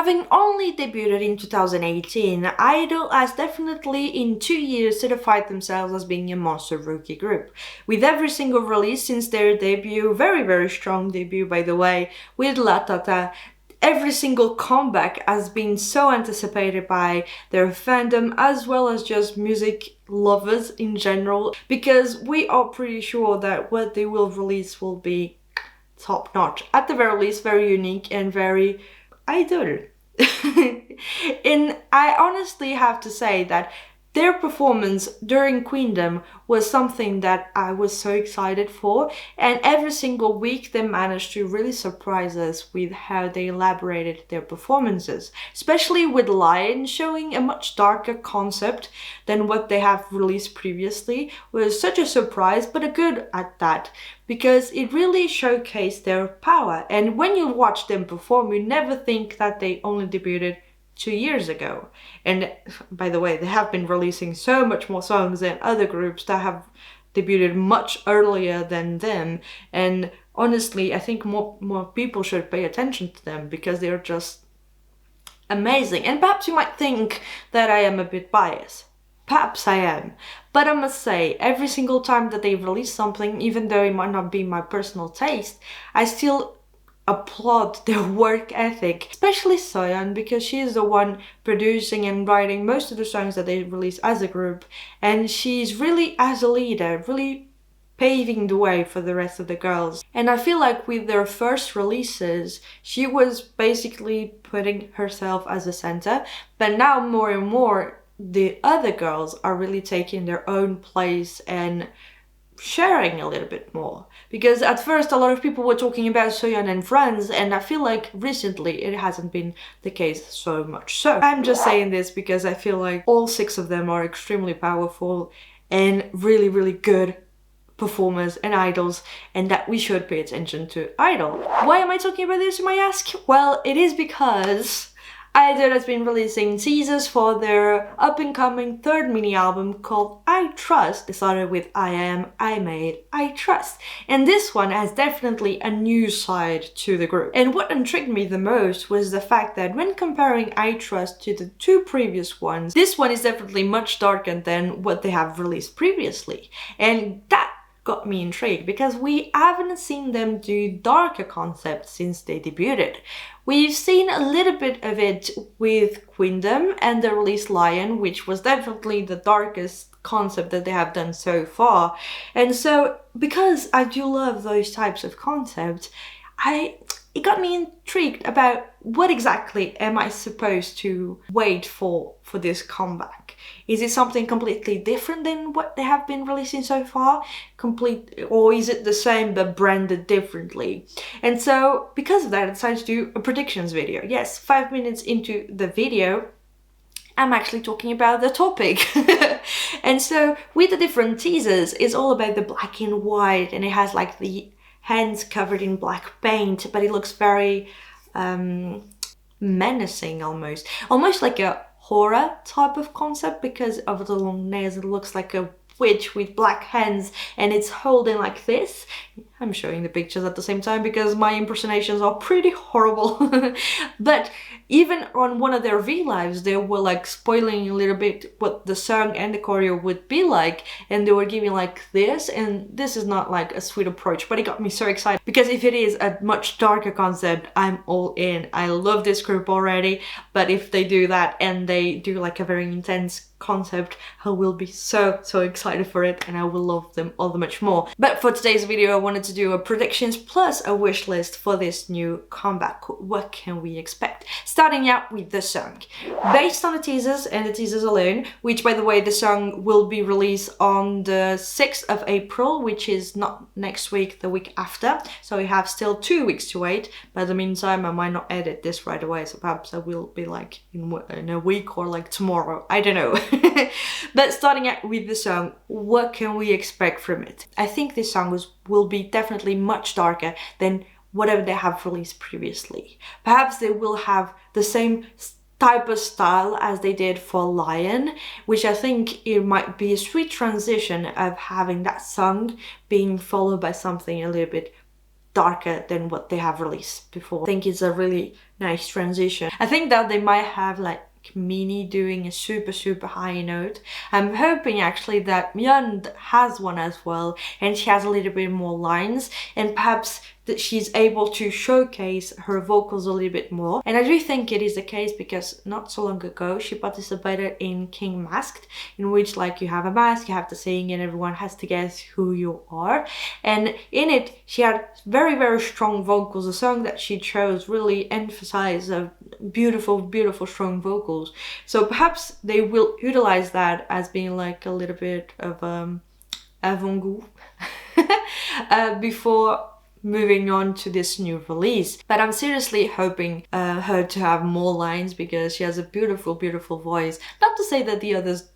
Having only debuted in 2018, I-DLE has definitely in 2 years certified themselves as being a monster rookie group. With every single release since their debut, very strong debut by the way, with La Tata, every single comeback has been so anticipated by their fandom as well as just music lovers in general, because we are pretty sure that what they will release will be top notch. At the very least, very unique and very I-DLE. And I honestly have to say that their performance during Queendom was something that I was so excited for, and every single week they managed to really surprise us with how they elaborated their performances, especially with Lion showing a much darker concept than what they have released previously. Was such a surprise, but a good at that, because it really showcased their power. And when you watch them perform, you never think that they only debuted 2 years ago. And by the way, they have been releasing so much more songs than other groups that have debuted much earlier than them. And honestly, I think more people should pay attention to them because they're just amazing. And perhaps you might think that I am a bit biased. Perhaps I am. But I must say, every single time that they release something, even though it might not be my personal taste, I still applaud their work ethic, especially Soyeon, because she is the one producing and writing most of the songs that they release as a group, and she's really, as a leader, really paving the way for the rest of the girls. And I feel like with their first releases, she was basically putting herself as a center, but now more and more the other girls are really taking their own place and sharing a little bit more. Because at first a lot of people were talking about Soyeon and friends, and I feel like recently it hasn't been the case so much. So I'm just saying this because I feel like all 6 of them are extremely powerful and really good performers and idols, and that we should pay attention to I-DLE. Why am I talking about this, you might ask? Well, it is because I-DLE has been releasing teasers for their up-and-coming 3rd mini-album called I Trust. It started with I Am, I Made, I Trust. And this one has definitely a new side to the group. And what intrigued me the most was the fact that when comparing I Trust to the 2 previous ones, this one is definitely much darker than what they have released previously. And that got me intrigued because we haven't seen them do darker concepts since they debuted. We've seen a little bit of it with Queendom and the release Lion, which was definitely the darkest concept that they have done so far. And so, because I do love those types of concepts, it got me intrigued about what exactly am I supposed to wait for this comeback. Is it something completely different than what they have been releasing so far? Or is it the same but branded differently? And so because of that, I decided to do a predictions video. Yes, 5 minutes into the video, I'm actually talking about the topic. And so with the different teasers, it's all about the black and white, and it has like the hands covered in black paint, but it looks very menacing almost like a horror type of concept because of the long nails. It looks like a witch with black hands, and it's holding like this. I'm showing the pictures at the same time because my impersonations are pretty horrible. But even on one of their V-Lives, they were like spoiling a little bit what the song and the choreo would be like, and they were giving like this, and this is not like a sweet approach, but it got me so excited because if it is a much darker concept, I'm all in. I love this group already, but if they do that and they do like a very intense concept, I will be so excited for it, and I will love them all the much more. But for today's video, I wanted to do a predictions plus a wish list for this new comeback. What can we expect? Starting out with the song. Based on the teasers and the teasers alone, which by the way, the song will be released on the 6th of April, which is not next week, the week after. So we have still 2 weeks to wait. But in the meantime, I might not edit this right away, so perhaps I will be like in a week or like tomorrow. I don't know. But starting out with the song, what can we expect from it? I think this song will be definitely much darker than whatever they have released previously. Perhaps they will have the same type of style as they did for Lion, which I think it might be a sweet transition of having that song being followed by something a little bit darker than what they have released before. I think it's a really nice transition. I think that they might have like Mini doing a super high note. I'm hoping actually that Myeon has one as well, and she has a little bit more lines, and perhaps that she's able to showcase her vocals a little bit more. And I do think it is the case because not so long ago she participated in King Masked, in which like you have a mask, you have to sing, and everyone has to guess who you are. And in it she had very strong vocals. The song that she chose really emphasized beautiful strong vocals. So perhaps they will utilize that as being like a little bit of avant-goût before moving on to this new release. But I'm seriously hoping her to have more lines, because she has a beautiful voice. Not to say that the others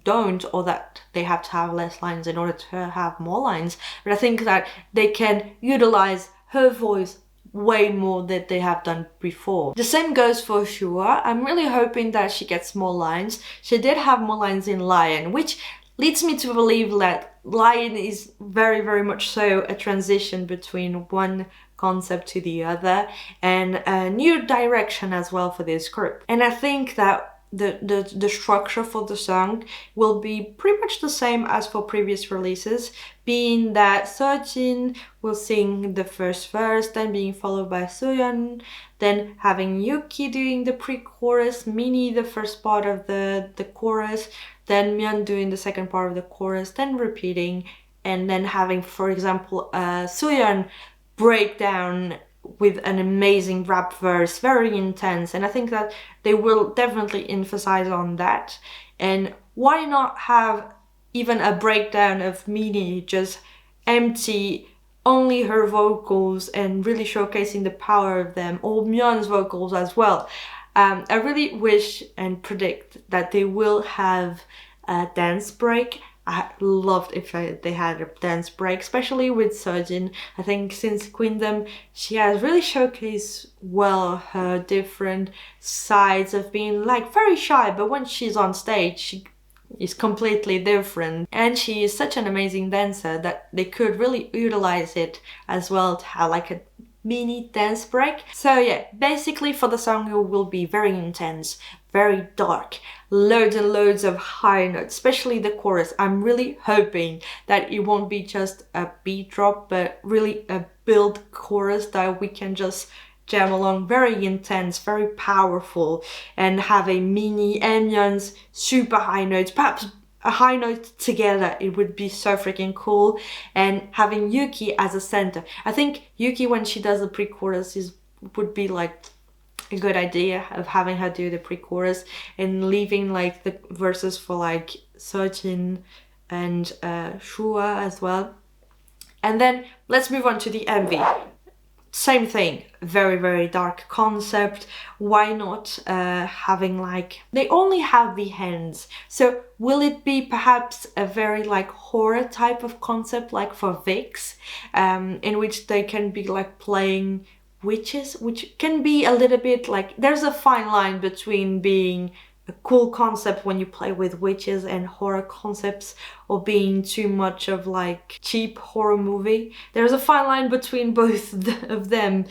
don't, or that they have to have less lines in order to have more lines, but I think that they can utilize her voice way more than they have done before. The same goes for Shua. I'm really hoping that she gets more lines. She did have more lines in Lion, which leads me to believe that Lion is very much so a transition between one concept to the other, and a new direction as well for this group. And I think that the structure for the song will be pretty much the same as for previous releases, being that Seojin will sing the first verse, then being followed by Soyeon, then having Yuki doing the pre-chorus, Mini the first part of the chorus, then Myeon doing the second part of the chorus, then repeating, and then having, for example, Soyeon break down with an amazing rap verse, very intense. And I think that they will definitely emphasize on that. And why not have even a breakdown of Mini, just empty, only her vocals, and really showcasing the power of them, or Myeon's vocals as well. I really wish and predict that they will have a dance break. I loved if they had a dance break, especially with Seojin. I think since Queendom, she has really showcased well her different sides of being like very shy, but when she's on stage, she is completely different. And she is such an amazing dancer that they could really utilize it as well to have like a mini dance break. So yeah, basically for the song it will be very intense, very dark, loads and loads of high notes, especially the chorus. I'm really hoping that it won't be just a beat drop, but really a build chorus that we can just jam along. Very intense, very powerful, and have a Mini and Myeon's super high notes, perhaps a high note together. It would be so freaking cool. And having Yuki as a center. I think Yuki, when she does the pre-chorus, would be like a good idea of having her do the pre-chorus and leaving like the verses for like Seojin and Shua as well. And then let's move on to the MV. Same thing, very dark concept. Why not having like, they only have the hands, so will it be perhaps a very like horror type of concept like for VIX, in which they can be like playing witches, which can be a little bit like, there's a fine line between being a cool concept when you play with witches and horror concepts, or being too much of like cheap horror movie. There's a fine line between both of them.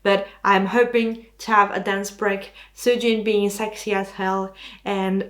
But I'm hoping to have a dance break, Seojin being sexy as hell, and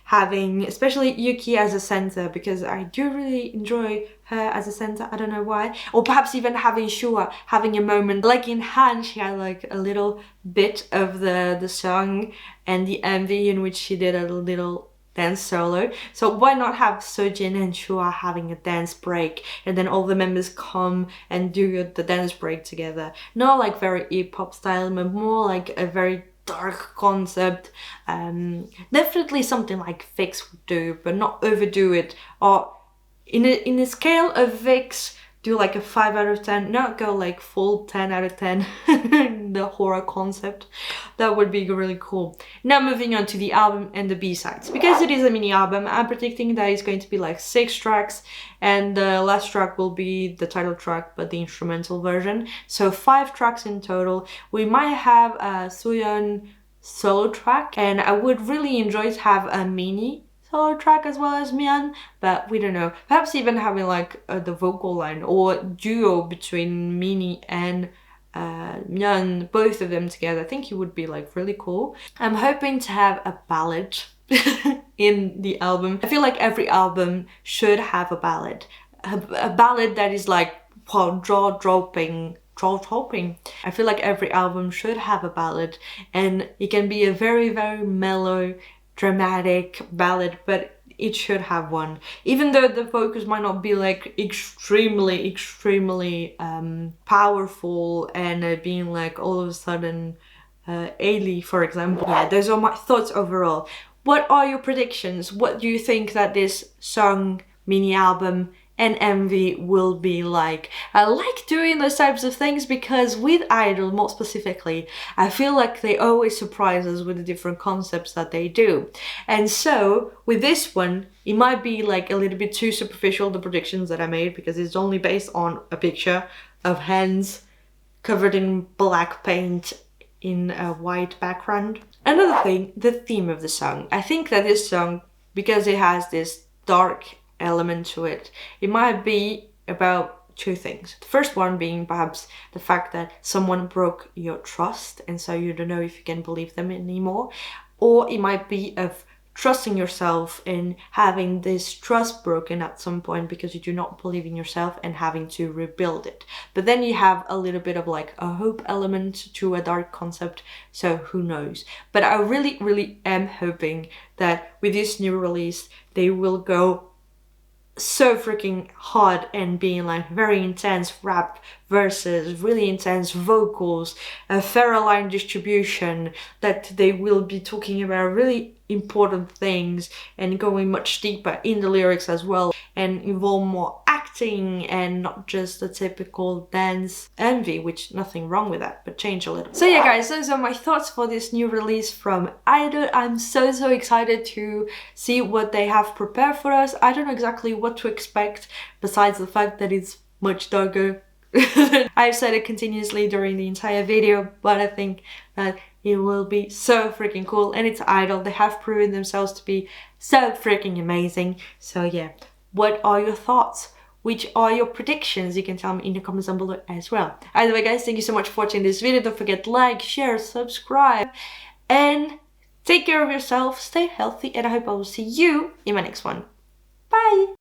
having especially Yuki as a center, because I do really enjoy her as a center, I don't know why. Or perhaps even having Shua having a moment, like in Han, she had like a little bit of the song and the MV in which she did a little dance solo. So why not have Seojin and Shua having a dance break, and then all the members come and do the dance break together. Not like very hip-hop style, but more like a very dark concept. Definitely something like VIX would do, but not overdo it. Or in a scale of VIX, do like a 5 out of 10, not go like full 10 out of 10, the horror concept. That would be really cool. Now moving on to the album and the B-sides. Because it is a mini album, I'm predicting that it's going to be like 6 tracks, and the last track will be the title track, but the instrumental version. So 5 tracks in total. We might have a Soyeon solo track, and I would really enjoy to have a mini solo track as well as Mian, but we don't know. Perhaps even having like the vocal line or duo between Mini and Mian, both of them together. I think it would be like really cool. I'm hoping to have a ballad in the album. I feel like every album should have a ballad. A ballad that is like jaw-dropping. I feel like every album should have a ballad, and it can be a very, very mellow, dramatic ballad, but it should have one. Even though the focus might not be like extremely powerful and being like all of a sudden I-DLE, for example. Yeah, those are my thoughts overall. What are your predictions? What do you think that this song, mini album, and MV will be like? I like doing those types of things because with I-DLE more specifically, I feel like they always surprise us with the different concepts that they do. And so with this one, it might be like a little bit too superficial, the predictions that I made, because it's only based on a picture of hands covered in black paint in a white background. Another thing, the theme of the song. I think that this song, because it has this dark element to it, it might be about 2 things. The first one being perhaps the fact that someone broke your trust and so you don't know if you can believe them anymore, or it might be of trusting yourself and having this trust broken at some point because you do not believe in yourself and having to rebuild it. But then you have a little bit of like a hope element to a dark concept, so who knows. But I really am hoping that with this new release they will go so freaking hard and being like very intense rap verses, really intense vocals, a fairer line distribution, that they will be talking about really important things and going much deeper in the lyrics as well, and involve more acting and not just the typical dance envy, which nothing wrong with that, but change a little. So yeah guys, those are my thoughts for this new release from I-DLE. I'm so excited to see what they have prepared for us. I don't know exactly what to expect besides the fact that it's much darker. I've said it continuously during the entire video, but I think that it will be so freaking cool, and it's I-DLE. They have proven themselves to be so freaking amazing. So yeah, what are your thoughts? Which are your predictions? You can tell me in the comments down below as well. Either way guys, thank you so much for watching this video. Don't forget to like, share, subscribe, and take care of yourself, stay healthy, and I hope I will see you in my next one. Bye!